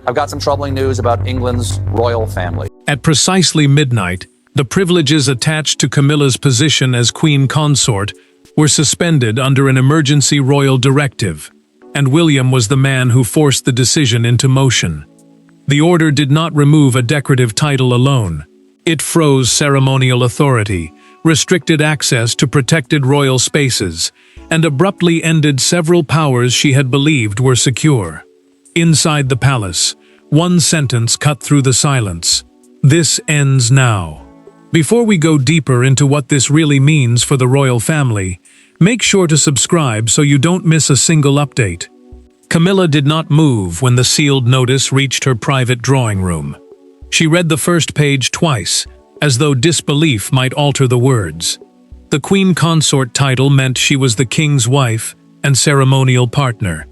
I've got some troubling news about England's royal family. At precisely midnight, the privileges attached to Camilla's position as Queen Consort were suspended under an emergency royal directive, and William was the man who forced the decision into motion. The order did not remove a decorative title alone. It froze ceremonial authority, restricted access to protected royal spaces, and abruptly ended several powers she had believed were secure. Inside the palace, one sentence cut through the silence. "This ends now." Before we go deeper into what this really means for the royal family, make sure to subscribe so you don't miss a single update. Camilla did not move when the sealed notice reached her private drawing room. She read the first page twice, as though disbelief might alter the words. The Queen Consort title meant she was the king's wife and ceremonial partner.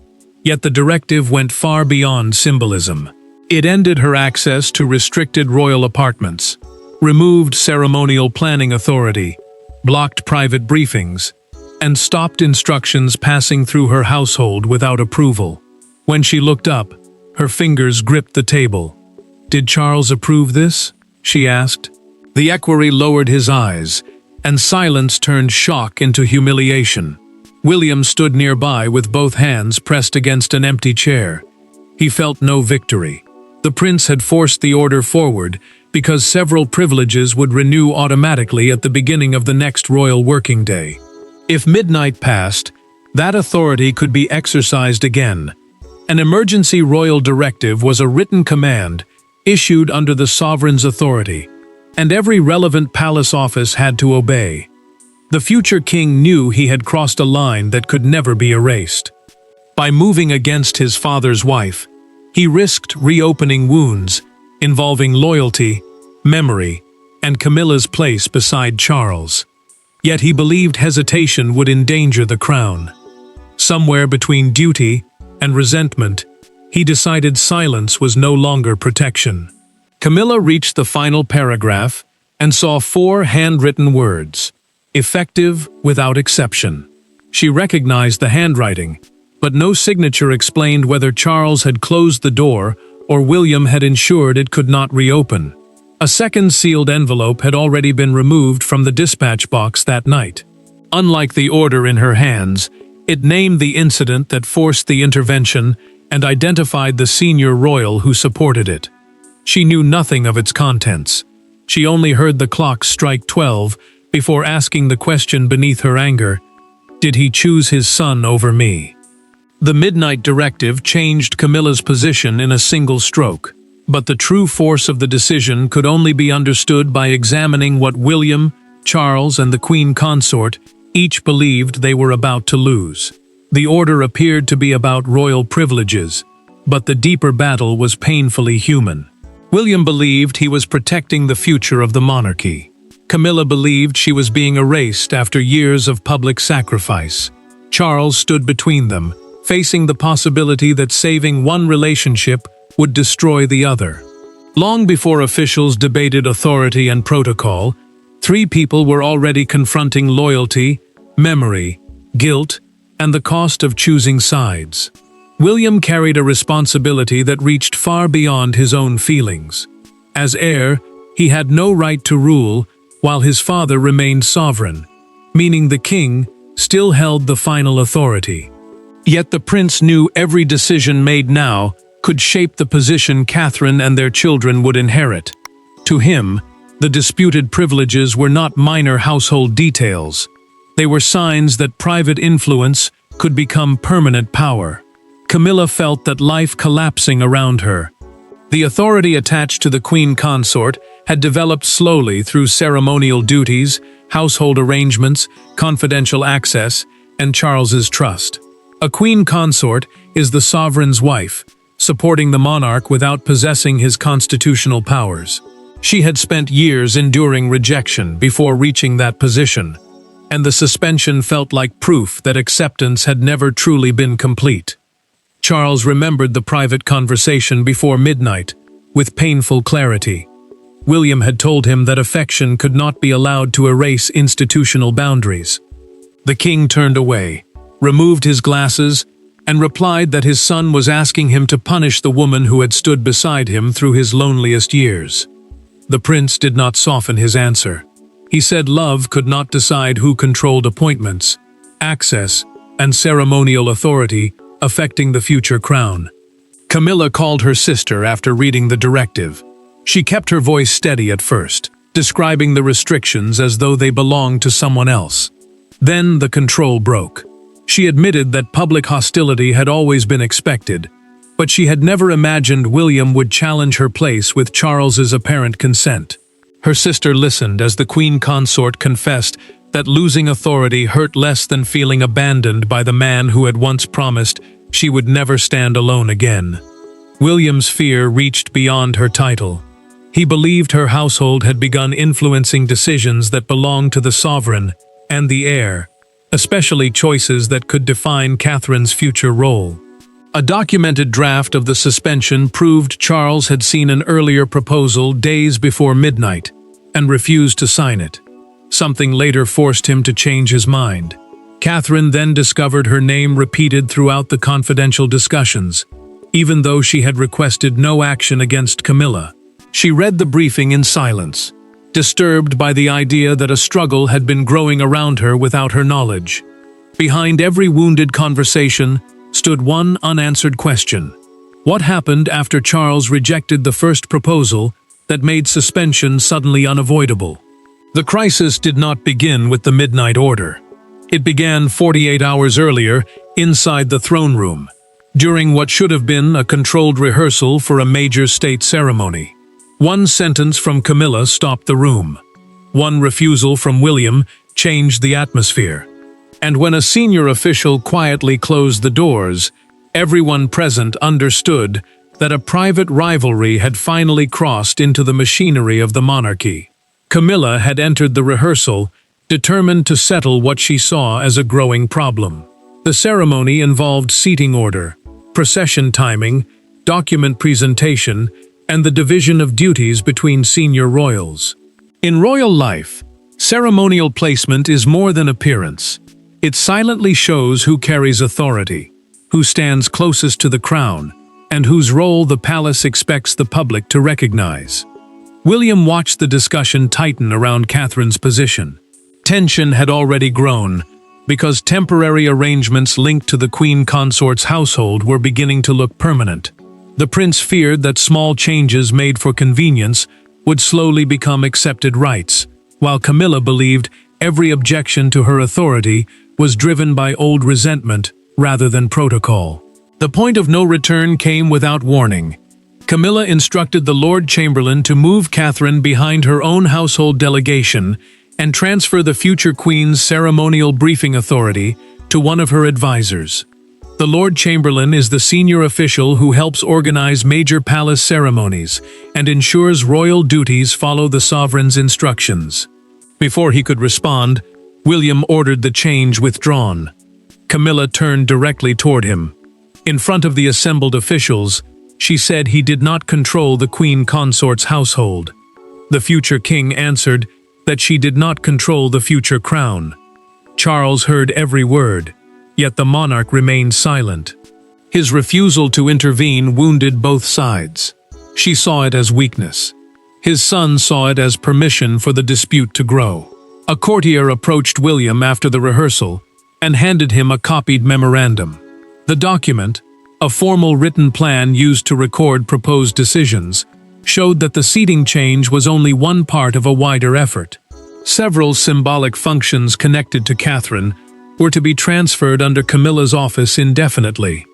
Yet the directive went far beyond symbolism. It ended her access to restricted royal apartments, removed ceremonial planning authority, blocked private briefings, and stopped instructions passing through her household without approval. When she looked up, her fingers gripped the table. "Did Charles approve this?" she asked. The equerry lowered his eyes, and silence turned shock into humiliation. William stood nearby with both hands pressed against an empty chair. He felt no victory. The prince had forced the order forward because several privileges would renew automatically at the beginning of the next royal working day. If midnight passed, that authority could be exercised again. An emergency royal directive was a written command issued under the sovereign's authority, and every relevant palace office had to obey. The future king knew he had crossed a line that could never be erased. By moving against his father's wife, he risked reopening wounds involving loyalty, memory, and Camilla's place beside Charles. Yet he believed hesitation would endanger the crown. Somewhere between duty and resentment, he decided silence was no longer protection. Camilla reached the final paragraph and saw 4 handwritten words: effective without exception. She recognized the handwriting, but no signature explained whether Charles had closed the door or William had ensured it could not reopen. A second sealed envelope had already been removed from the dispatch box that night. Unlike the order in her hands, it named the incident that forced the intervention and identified the senior royal who supported it. She knew nothing of its contents. She only heard the clock strike 12 before asking the question beneath her anger, "Did he choose his son over me?" The midnight directive changed Camilla's position in a single stroke, but the true force of the decision could only be understood by examining what William, Charles, and the Queen Consort each believed they were about to lose. The order appeared to be about royal privileges, but the deeper battle was painfully human. William believed he was protecting the future of the monarchy. Camilla believed she was being erased after years of public sacrifice. Charles stood between them, facing the possibility that saving one relationship would destroy the other. Long before officials debated authority and protocol, 3 people were already confronting loyalty, memory, guilt, and the cost of choosing sides. William carried a responsibility that reached far beyond his own feelings. As heir, he had no right to rule, while his father remained sovereign, meaning the king still held the final authority. Yet the prince knew every decision made now could shape the position Catherine and their children would inherit. To him, the disputed privileges were not minor household details. They were signs that private influence could become permanent power. Camilla felt that life collapsing around her. The authority attached to the Queen Consort had developed slowly through ceremonial duties, household arrangements, confidential access, and Charles's trust. A Queen Consort is the sovereign's wife, supporting the monarch without possessing his constitutional powers. She had spent years enduring rejection before reaching that position, and the suspension felt like proof that acceptance had never truly been complete. Charles remembered the private conversation before midnight, with painful clarity. William had told him that affection could not be allowed to erase institutional boundaries. The king turned away, removed his glasses, and replied that his son was asking him to punish the woman who had stood beside him through his loneliest years. The prince did not soften his answer. He said love could not decide who controlled appointments, access, and ceremonial authority affecting the future crown. Camilla called her sister after reading the directive. She kept her voice steady at first, describing the restrictions as though they belonged to someone else. Then the control broke. She admitted that public hostility had always been expected, but she had never imagined William would challenge her place with Charles's apparent consent. Her sister listened as the Queen Consort confessed that losing authority hurt less than feeling abandoned by the man who had once promised she would never stand alone again. William's fear reached beyond her title. He believed her household had begun influencing decisions that belonged to the sovereign and the heir, especially choices that could define Catherine's future role. A documented draft of the suspension proved Charles had seen an earlier proposal days before midnight and refused to sign it. Something later forced him to change his mind. Catherine then discovered her name repeated throughout the confidential discussions, even though she had requested no action against Camilla. She read the briefing in silence, disturbed by the idea that a struggle had been growing around her without her knowledge. Behind every wounded conversation stood one unanswered question. What happened after Charles rejected the first proposal that made suspension suddenly unavoidable? The crisis did not begin with the midnight order. It began 48 hours earlier, inside the throne room, during what should have been a controlled rehearsal for a major state ceremony. One sentence from Camilla stopped the room. One refusal from William changed the atmosphere. And when a senior official quietly closed the doors, everyone present understood that a private rivalry had finally crossed into the machinery of the monarchy. Camilla had entered the rehearsal, determined to settle what she saw as a growing problem. The ceremony involved seating order, procession timing, document presentation, and the division of duties between senior royals. In royal life, ceremonial placement is more than appearance. It silently shows who carries authority, who stands closest to the crown, and whose role the palace expects the public to recognize. William watched the discussion tighten around Catherine's position. Tension had already grown, because temporary arrangements linked to the Queen Consort's household were beginning to look permanent. The prince feared that small changes made for convenience would slowly become accepted rights, while Camilla believed every objection to her authority was driven by old resentment rather than protocol. The point of no return came without warning. Camilla instructed the Lord Chamberlain to move Catherine behind her own household delegation and transfer the future queen's ceremonial briefing authority to one of her advisors. The Lord Chamberlain is the senior official who helps organize major palace ceremonies and ensures royal duties follow the sovereign's instructions. Before he could respond, William ordered the change withdrawn. Camilla turned directly toward him. In front of the assembled officials, she said he did not control the Queen Consort's household. The future king answered that she did not control the future crown. Charles heard every word, yet the monarch remained silent. His refusal to intervene wounded both sides. She saw it as weakness. His son saw it as permission for the dispute to grow. A courtier approached William after the rehearsal and handed him a copied memorandum. The document, a formal written plan used to record proposed decisions, showed that the seating change was only one part of a wider effort. Several symbolic functions connected to Catherine were to be transferred under Camilla's office indefinitely.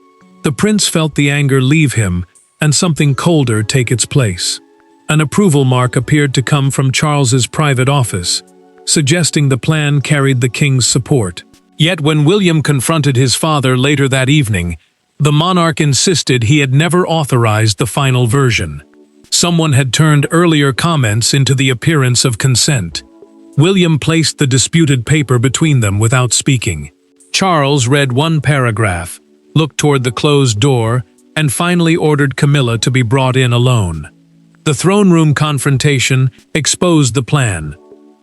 The prince felt the anger leave him and something colder take its place. An approval mark appeared to come from Charles's private office, suggesting the plan carried the king's support. Yet when William confronted his father later that evening, the monarch insisted he had never authorized the final version. Someone had turned earlier comments into the appearance of consent. William placed the disputed paper between them without speaking. Charles read one paragraph, looked toward the closed door, and finally ordered Camilla to be brought in alone. The throne room confrontation exposed the plan,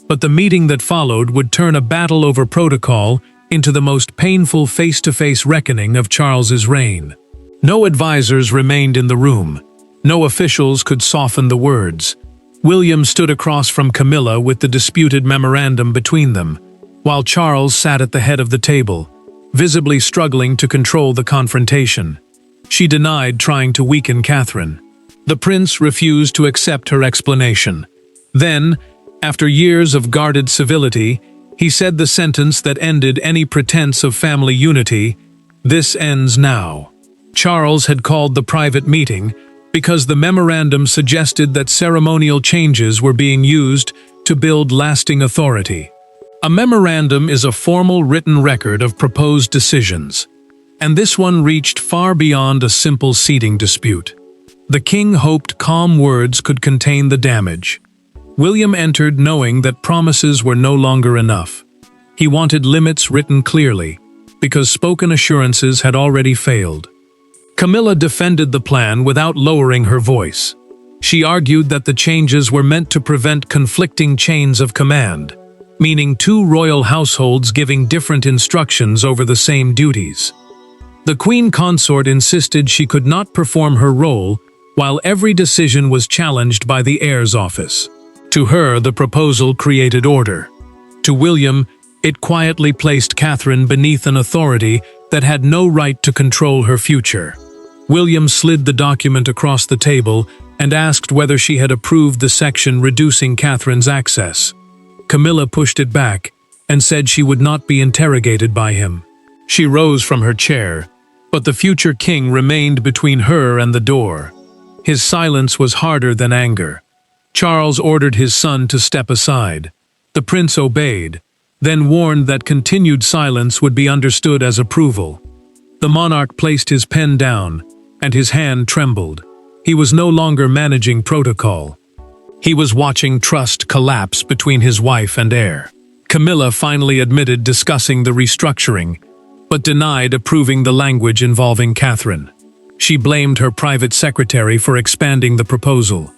but the meeting that followed would turn a battle over protocol into the most painful face-to-face reckoning of Charles's reign. No advisors remained in the room. No officials could soften the words. William stood across from Camilla with the disputed memorandum between them, while Charles sat at the head of the table, visibly struggling to control the confrontation. She denied trying to weaken Catherine. The prince refused to accept her explanation. Then, after years of guarded civility, he said the sentence that ended any pretense of family unity: "This ends now." Charles had called the private meeting because the memorandum suggested that ceremonial changes were being used to build lasting authority. A memorandum is a formal written record of proposed decisions, and this one reached far beyond a simple seating dispute. The king hoped calm words could contain the damage. William entered knowing that promises were no longer enough. He wanted limits written clearly, because spoken assurances had already failed. Camilla defended the plan without lowering her voice. She argued that the changes were meant to prevent conflicting chains of command, meaning two royal households giving different instructions over the same duties. The Queen Consort insisted she could not perform her role while every decision was challenged by the heir's office. To her, the proposal created order. To William, it quietly placed Catherine beneath an authority that had no right to control her future. William slid the document across the table and asked whether she had approved the section reducing Catherine's access. Camilla pushed it back and said she would not be interrogated by him. She rose from her chair, but the future king remained between her and the door. His silence was harder than anger. Charles ordered his son to step aside. The prince obeyed, then warned that continued silence would be understood as approval. The monarch placed his pen down, and his hand trembled. He was no longer managing protocol. He was watching trust collapse between his wife and heir. Camilla finally admitted discussing the restructuring, but denied approving the language involving Catherine. She blamed her private secretary for expanding the proposal.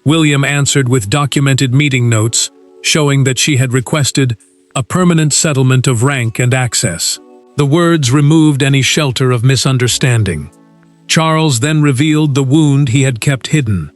William answered with documented meeting notes, showing that she had requested a permanent settlement of rank and access. The words removed any shelter of misunderstanding. Charles then revealed the wound he had kept hidden.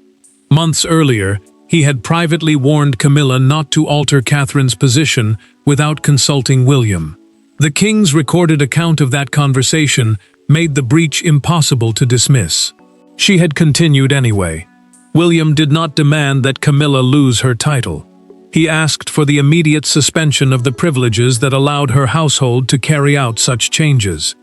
Months earlier, he had privately warned Camilla not to alter Catherine's position without consulting William. The king's recorded account of that conversation made the breach impossible to dismiss. She had continued anyway. William did not demand that Camilla lose her title. He asked for the immediate suspension of the privileges that allowed her household to carry out such changes.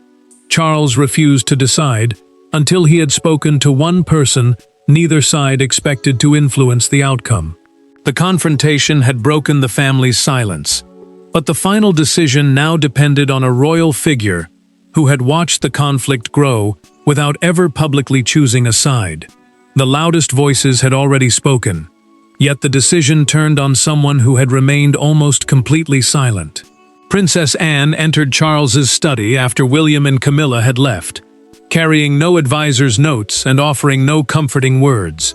Charles refused to decide. Until he had spoken to one person, neither side expected to influence the outcome. The confrontation had broken the family's silence, but the final decision now depended on a royal figure who had watched the conflict grow without ever publicly choosing a side. The loudest voices had already spoken, yet the decision turned on someone who had remained almost completely silent. Princess Anne entered Charles's study after William and Camilla had left, carrying no advisor's notes and offering no comforting words.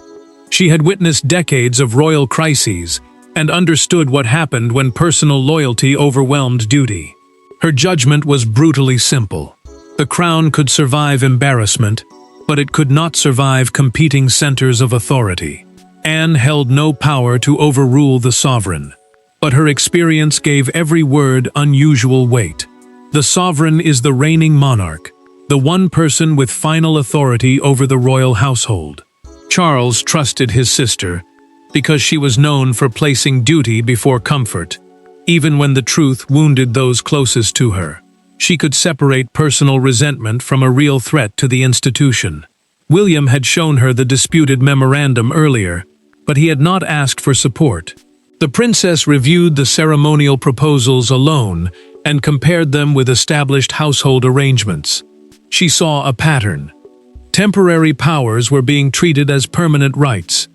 She had witnessed decades of royal crises and understood what happened when personal loyalty overwhelmed duty. Her judgment was brutally simple. The crown could survive embarrassment, but it could not survive competing centers of authority. Anne held no power to overrule the sovereign, but her experience gave every word unusual weight. The sovereign is the reigning monarch, the one person with final authority over the royal household. Charles trusted his sister because she was known for placing duty before comfort, even when the truth wounded those closest to her. She could separate personal resentment from a real threat to the institution. William had shown her the disputed memorandum earlier, but he had not asked for support. The princess reviewed the ceremonial proposals alone and compared them with established household arrangements. She saw a pattern. Temporary powers were being treated as permanent rights,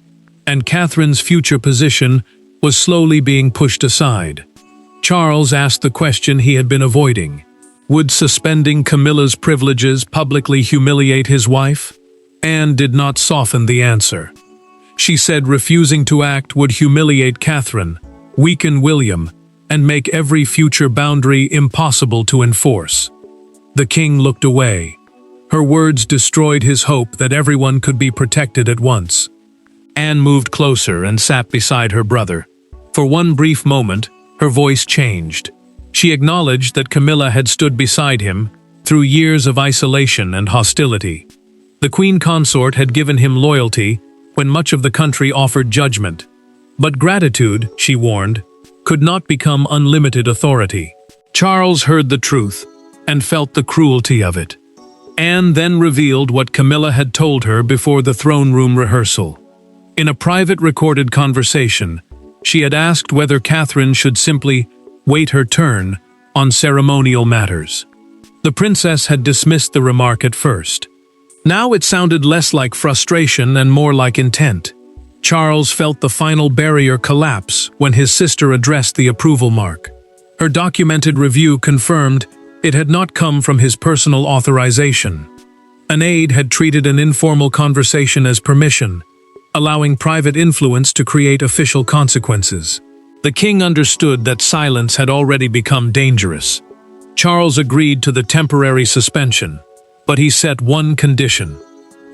and Catherine's future position was slowly being pushed aside. Charles asked the question he had been avoiding. Would suspending Camilla's privileges publicly humiliate his wife? Anne did not soften the answer. She said refusing to act would humiliate Catherine, weaken William, and make every future boundary impossible to enforce. The king looked away. Her words destroyed his hope that everyone could be protected at once. Anne moved closer and sat beside her brother. For one brief moment, her voice changed. She acknowledged that Camilla had stood beside him through years of isolation and hostility. The Queen Consort had given him loyalty when much of the country offered judgment. But gratitude, she warned, could not become unlimited authority. Charles heard the truth and felt the cruelty of it. Anne then revealed what Camilla had told her before the throne room rehearsal. In a private recorded conversation, she had asked whether Catherine should simply wait her turn on ceremonial matters. The princess had dismissed the remark at first. Now it sounded less like frustration and more like intent. Charles felt the final barrier collapse when his sister addressed the approval mark. Her documented review confirmed it had not come from his personal authorization. An aide had treated an informal conversation as permission, allowing private influence to create official consequences. The king understood that silence had already become dangerous. Charles agreed to the temporary suspension, but he set one condition.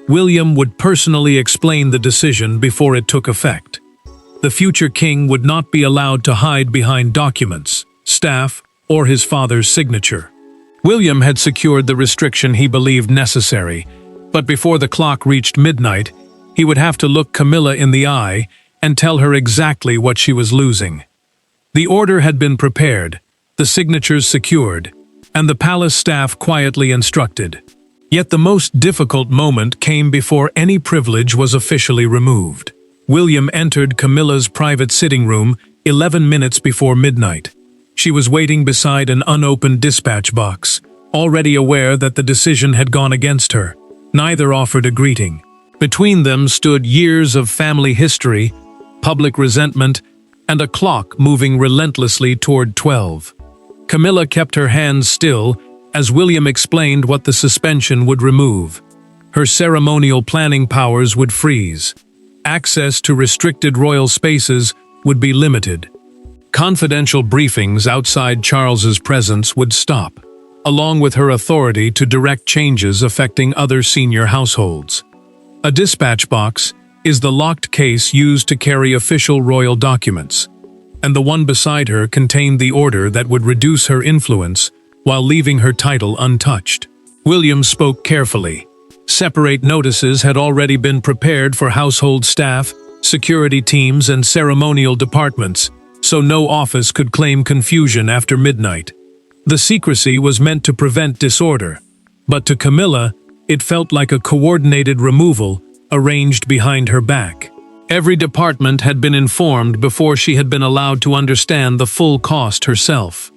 William would personally explain the decision before it took effect. The future king would not be allowed to hide behind documents, staff, or his father's signature. William had secured the restriction he believed necessary, but before the clock reached midnight, he would have to look Camilla in the eye and tell her exactly what she was losing. The order had been prepared, the signatures secured, and the palace staff quietly instructed. Yet the most difficult moment came before any privilege was officially removed. William entered Camilla's private sitting room 11 minutes before midnight. She was waiting beside an unopened dispatch box, already aware that the decision had gone against her. Neither offered a greeting. Between them stood years of family history, public resentment, and a clock moving relentlessly toward 12. Camilla kept her hands still as William explained what the suspension would remove. Her ceremonial planning powers would freeze. Access to restricted royal spaces would be limited. Confidential briefings outside Charles's presence would stop, along with her authority to direct changes affecting other senior households. A dispatch box is the locked case used to carry official royal documents, and the one beside her contained the order that would reduce her influence while leaving her title untouched. William spoke carefully. Separate notices had already been prepared for household staff, security teams, and ceremonial departments, so no office could claim confusion after midnight. The secrecy was meant to prevent disorder, but to Camilla, it felt like a coordinated removal arranged behind her back. Every department had been informed before she had been allowed to understand the full cost herself.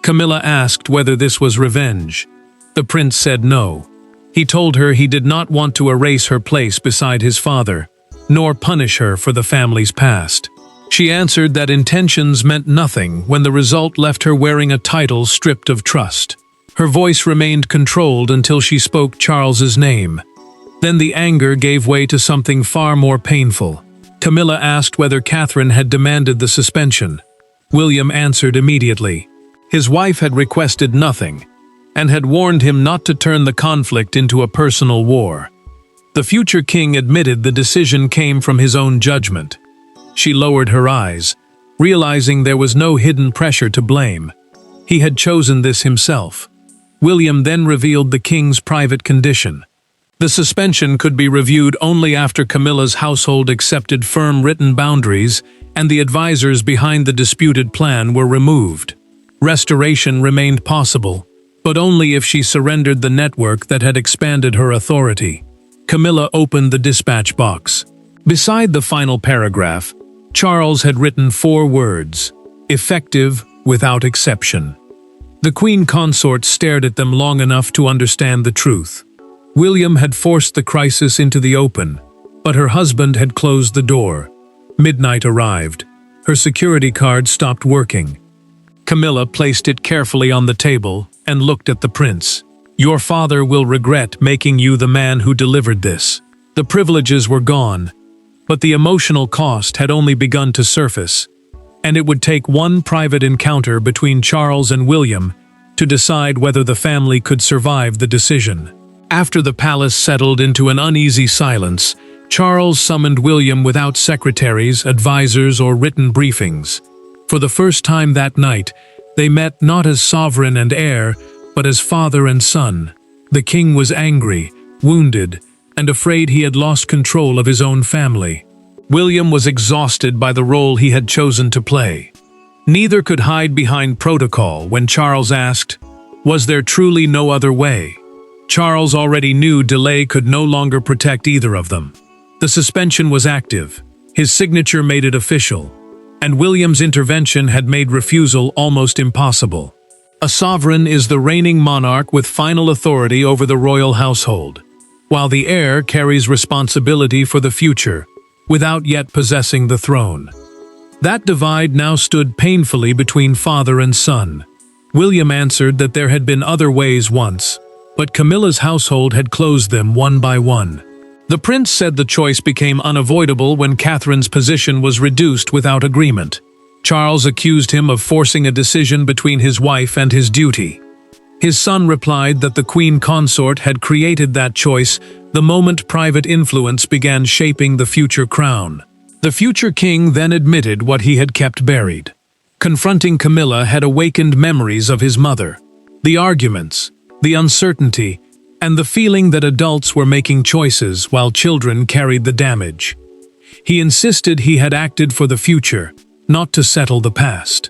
Camilla asked whether this was revenge. The prince said no. He told her he did not want to erase her place beside his father, nor punish her for the family's past. She answered that intentions meant nothing when the result left her wearing a title stripped of trust. Her voice remained controlled until she spoke Charles's name. Then the anger gave way to something far more painful. Camilla asked whether Catherine had demanded the suspension. William answered immediately. His wife had requested nothing, and had warned him not to turn the conflict into a personal war. The future king admitted the decision came from his own judgment. She lowered her eyes, realizing there was no hidden pressure to blame. He had chosen this himself. William then revealed the king's private condition. The suspension could be reviewed only after Camilla's household accepted firm written boundaries and the advisors behind the disputed plan were removed. Restoration remained possible, but only if she surrendered the network that had expanded her authority. Camilla opened the dispatch box. Beside the final paragraph, Charles had written 4 words, effective without exception. The Queen Consort stared at them long enough to understand the truth. William had forced the crisis into the open, but her husband had closed the door. Midnight arrived. Her security card stopped working. Camilla placed it carefully on the table and looked at the prince. Your father will regret making you the man who delivered this. The privileges were gone, but the emotional cost had only begun to surface. and it would take one private encounter between Charles and William to decide whether the family could survive the decision. After the palace settled into an uneasy silence, Charles summoned William without secretaries, advisors, or written briefings. For the first time that night, they met not as sovereign and heir, but as father and son. The king was angry, wounded, and afraid he had lost control of his own family. William was exhausted by the role he had chosen to play. Neither could hide behind protocol when Charles asked, "Was there truly no other way?" Charles already knew delay could no longer protect either of them. The suspension was active, his signature made it official, and William's intervention had made refusal almost impossible. A sovereign is the reigning monarch with final authority over the royal household, while the heir carries responsibility for the future, without yet possessing the throne. That divide now stood painfully between father and son. William answered that there had been other ways once, but Camilla's household had closed them one by one. The prince said the choice became unavoidable when Catherine's position was reduced without agreement. Charles accused him of forcing a decision between his wife and his duty. His son replied that the Queen Consort had created that choice the moment private influence began shaping the future crown. The future king then admitted what he had kept buried. Confronting Camilla had awakened memories of his mother, the arguments, the uncertainty, and the feeling that adults were making choices while children carried the damage. He insisted he had acted for the future, not to settle the past.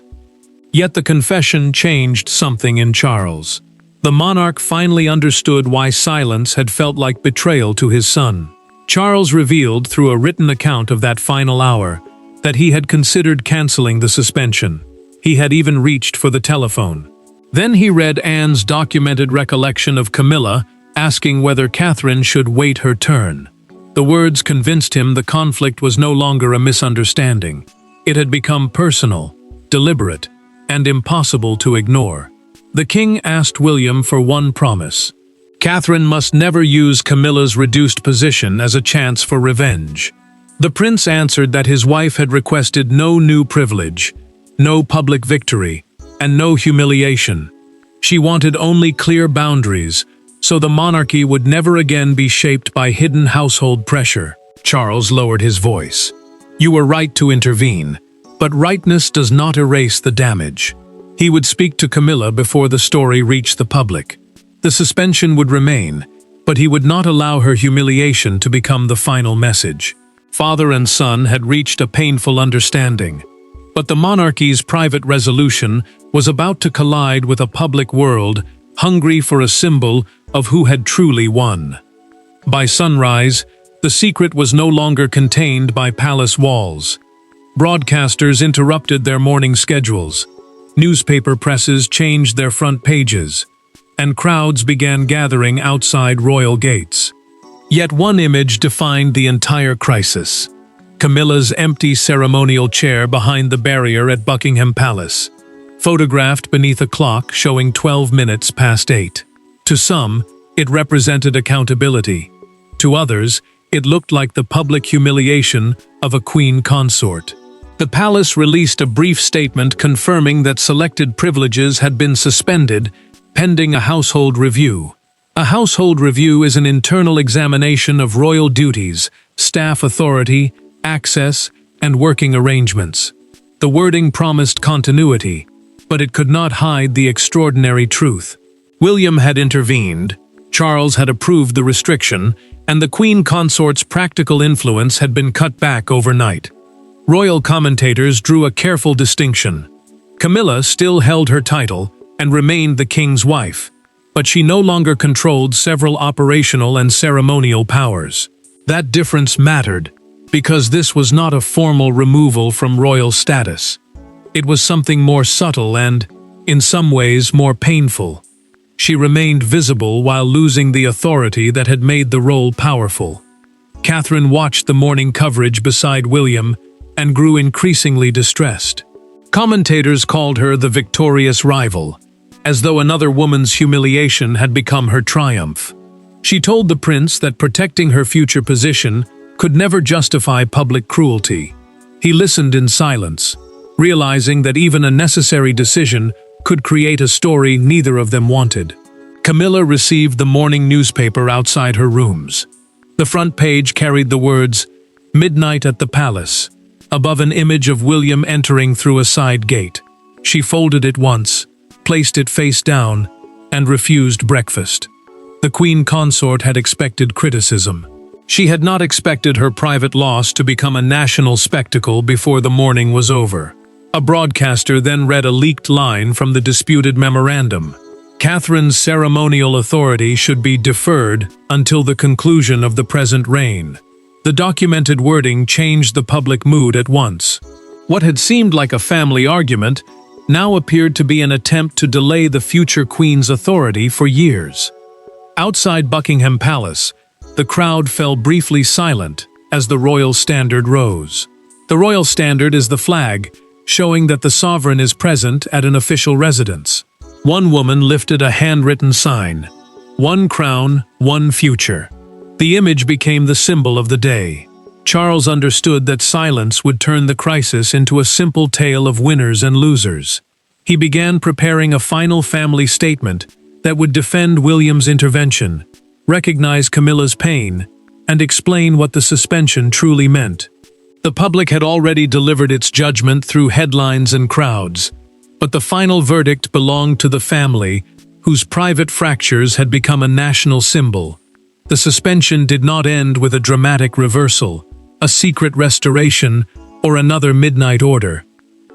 Yet the confession changed something in Charles. The monarch finally understood why silence had felt like betrayal to his son. Charles revealed through a written account of that final hour that he had considered canceling the suspension. He had even reached for the telephone. Then he read Anne's documented recollection of Camilla, asking whether Catherine should wait her turn. The words convinced him the conflict was no longer a misunderstanding. It had become personal, deliberate, and impossible to ignore. The king asked William for one promise. Catherine must never use Camilla's reduced position as a chance for revenge. The prince answered that his wife had requested no new privilege, no public victory, and no humiliation. She wanted only clear boundaries, so the monarchy would never again be shaped by hidden household pressure. Charles lowered his voice. "You were right to intervene, but rightness does not erase the damage." He would speak to Camilla before the story reached the public. The suspension would remain, but he would not allow her humiliation to become the final message. Father and son had reached a painful understanding, but the monarchy's private resolution was about to collide with a public world hungry for a symbol of who had truly won. By sunrise, the secret was no longer contained by palace walls. Broadcasters interrupted their morning schedules. Newspaper presses changed their front pages, and crowds began gathering outside royal gates. Yet one image defined the entire crisis: Camilla's empty ceremonial chair behind the barrier at Buckingham Palace, photographed beneath a clock showing 12 minutes past 8. To some, it represented accountability. To others, it looked like the public humiliation of a queen consort. The palace released a brief statement confirming that selected privileges had been suspended, pending a household review. A household review is an internal examination of royal duties, staff authority, access, and working arrangements. The wording promised continuity, but it could not hide the extraordinary truth. William had intervened, Charles had approved the restriction, and the Queen Consort's practical influence had been cut back overnight. Royal commentators drew a careful distinction. Camilla still held her title and remained the king's wife, but she no longer controlled several operational and ceremonial powers. That difference mattered, because this was not a formal removal from royal status. It was something more subtle and, in some ways, more painful. She remained visible while losing the authority that had made the role powerful. Catherine watched the morning coverage beside William and grew increasingly distressed. Commentators called her the victorious rival, as though another woman's humiliation had become her triumph. She told the prince that protecting her future position could never justify public cruelty. He listened in silence, realizing that even a necessary decision could create a story neither of them wanted. Camilla received the morning newspaper outside her rooms. The front page carried the words, "Midnight at the Palace," above an image of William entering through a side gate. She folded it once, placed it face down, and refused breakfast. The Queen Consort had expected criticism. She had not expected her private loss to become a national spectacle before the morning was over. A broadcaster then read a leaked line from the disputed memorandum. Catherine's ceremonial authority should be deferred until the conclusion of the present reign. The documented wording changed the public mood at once. What had seemed like a family argument now appeared to be an attempt to delay the future queen's authority for years. Outside Buckingham Palace, the crowd fell briefly silent as the royal standard rose. The royal standard is the flag, showing that the sovereign is present at an official residence. One woman lifted a handwritten sign, "One crown, one future." The image became the symbol of the day. Charles understood that silence would turn the crisis into a simple tale of winners and losers. He began preparing a final family statement that would defend William's intervention, recognize Camilla's pain, and explain what the suspension truly meant. The public had already delivered its judgment through headlines and crowds, but the final verdict belonged to the family, whose private fractures had become a national symbol. The suspension did not end with a dramatic reversal, a secret restoration, or another midnight order.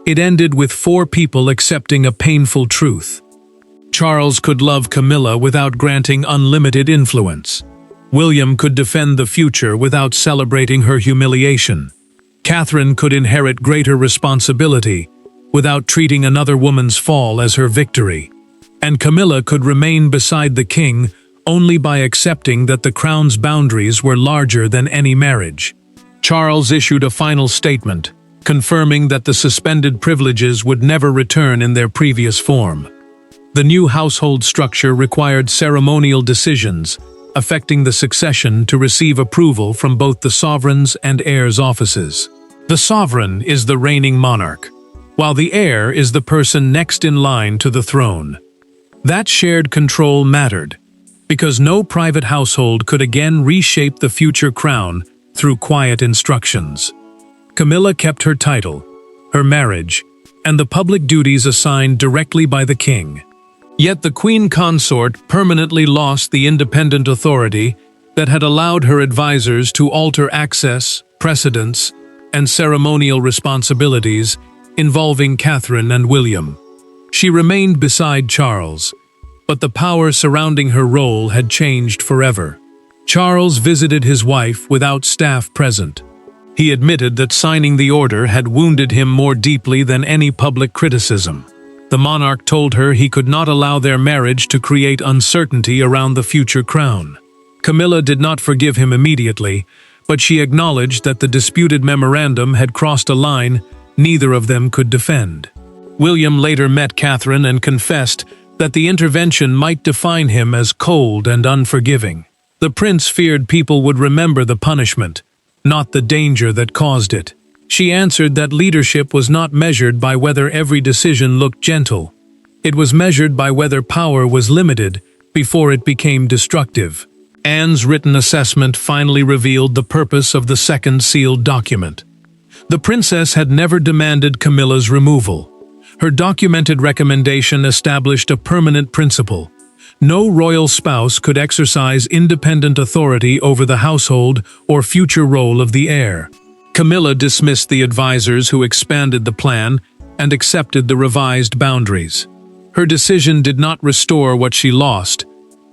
It ended with 4 people accepting a painful truth. Charles could love Camilla without granting unlimited influence. William could defend the future without celebrating her humiliation. Catherine could inherit greater responsibility without treating another woman's fall as her victory. And Camilla could remain beside the king only by accepting that the crown's boundaries were larger than any marriage. Charles issued a final statement, confirming that the suspended privileges would never return in their previous form. The new household structure required ceremonial decisions, affecting the succession to receive approval from both the sovereign's and heir's offices. The sovereign is the reigning monarch, while the heir is the person next in line to the throne. That shared control mattered, because no private household could again reshape the future crown through quiet instructions. Camilla kept her title, her marriage, and the public duties assigned directly by the king. Yet the Queen Consort permanently lost the independent authority that had allowed her advisors to alter access, precedence, and ceremonial responsibilities involving Catherine and William. She remained beside Charles, but the power surrounding her role had changed forever. Charles visited his wife without staff present. He admitted that signing the order had wounded him more deeply than any public criticism. The monarch told her he could not allow their marriage to create uncertainty around the future crown. Camilla did not forgive him immediately, but she acknowledged that the disputed memorandum had crossed a line neither of them could defend. William later met Catherine and confessed that the intervention might define him as cold and unforgiving. The prince feared people would remember the punishment, not the danger that caused it. She answered that leadership was not measured by whether every decision looked gentle. It was measured by whether power was limited before it became destructive. Anne's written assessment finally revealed the purpose of the second sealed document. The princess had never demanded Camilla's removal. Her documented recommendation established a permanent principle. No royal spouse could exercise independent authority over the household or future role of the heir. Camilla dismissed the advisors who expanded the plan and accepted the revised boundaries. Her decision did not restore what she lost,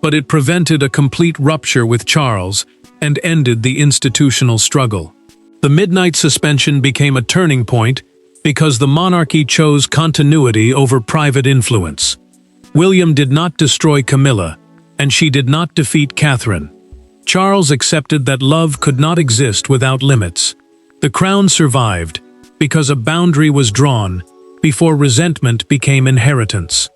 but it prevented a complete rupture with Charles and ended the institutional struggle. The midnight suspension became a turning point because the monarchy chose continuity over private influence. William did not destroy Camilla, and she did not defeat Catherine. Charles accepted that love could not exist without limits. The crown survived because a boundary was drawn before resentment became inheritance.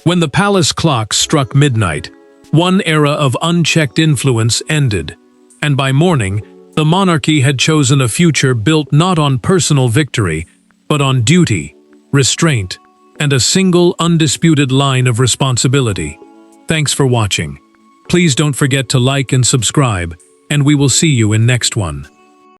When the palace clock struck midnight, one era of unchecked influence ended, and by morning, the monarchy had chosen a future built not on personal victory, but on duty. restraint, and a single undisputed line of responsibility. Thanks for watching. Please don't forget to like and subscribe, and we will see you in next one.